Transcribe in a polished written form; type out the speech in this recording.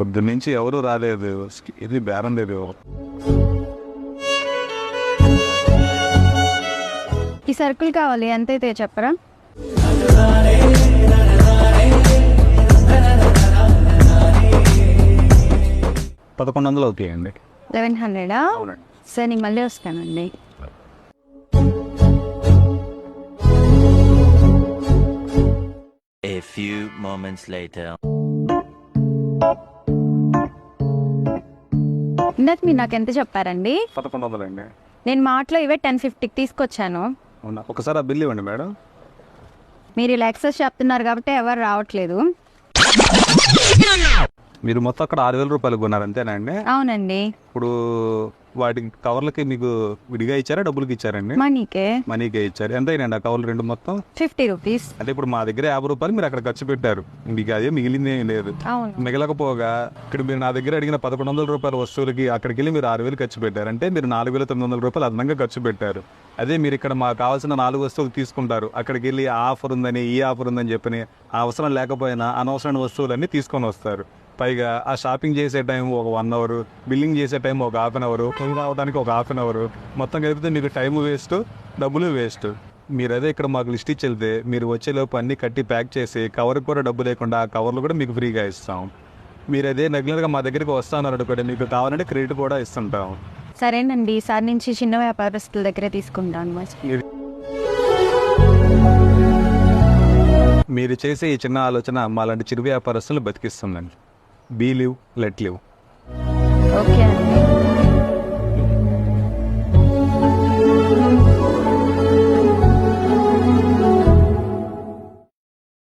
పొద్దున్నుంచి ఎవరు రాలేదు, ఇది బేరం లేదు. ఈ సరుకులు కావాలి, ఎంతైతే చెప్పరా? 1100 అవుతాయండి. 1100? అవునండి. సరే నేను మళ్ళీ వస్తానండి. A few moments later. ఇందాక మీరు నాకు ఎంత చెప్పారండి? 1100 అండి. నేను మాటలో ఇవే 1050కి తీసుకొచ్చాను. అవునా, ఒకసారి ఆ బిల్ ఇవ్వండి మేడం. మీరు ఇలా ఎక్సెస్ చెప్తున్నారు కాబట్టి ఎవరు రావట్లేదు. మీరు మొత్తం అక్కడ 6000 రూపాయలు కొన్నారు అంతేనా అండి? అవునండి. ఇప్పుడు వాటికి కవర్లకి మీకు విడిగా ఇచ్చారా, డబ్బులకి ఇచ్చారండి? మనీకే ఇచ్చారు. ఎంత అయినండి ఆ కవర్లు రెండు మొత్తం? 50 రూపీస్. అంటే ఇప్పుడు మా దగ్గర 50 రూపాయలు మీరు అక్కడ ఖర్చు పెట్టారు, మీకు అదే మిగిలిందే లేదు. మిగలకపోగా ఇక్కడ మీరు నా దగ్గర అడిగిన 1100 రూపాయల వస్తువులకి అక్కడికి వెళ్ళి మీరు 6000 ఖర్చు పెట్టారు. అంటే మీరు 4900 రూపాయలు అదనంగా ఖర్చు పెట్టారు. అదే మీరు ఇక్కడ మాకు కావాల్సిన 4 వస్తువులు తీసుకుంటారు, అక్కడికి వెళ్ళి ఆ ఆఫర్ ఉందని ఈ ఆఫర్ ఉందని చెప్పని ఆ అవసరం లేకపోయినా అనవసరమైన వస్తువులన్నీ తీసుకొని వస్తారు. పైగా ఆ షాపింగ్ చేసే టైం ఒక 1 అవర్, బిల్లింగ్ చేసే టైం ఒక ½ అవర్, కొనుగోలు రావడానికి ఒక ½ అవర్, మొత్తం కలిపితే మీకు టైం వేస్ట్, డబ్బులు వేస్ట్. మీరు అదే ఇక్కడ మాకు లిస్ట్ ఇచ్చి వెళ్తే మీరు వచ్చేలోపు అన్నీ కట్టి ప్యాక్ చేసి కవర్కి కూడా డబ్బు లేకుండా ఆ కవర్లు కూడా మీకు ఫ్రీగా ఇస్తాం. మీరు అదే రెగ్యులర్గా మా దగ్గరికి వస్తున్నారు అనుకోండి, మీకు కావాలంటే క్రెడిట్ కూడా ఇస్తుంటాం. సరేనండి, ఈసారి నుంచి చిన్న వ్యాపారస్తుల దగ్గరే తీసుకుంటాను. మీరు చేసే ఈ చిన్న ఆలోచన మాలాంటి చిరు వ్యాపారస్తులు బతికిస్తుందండి. Be live, let live. Okay అండి.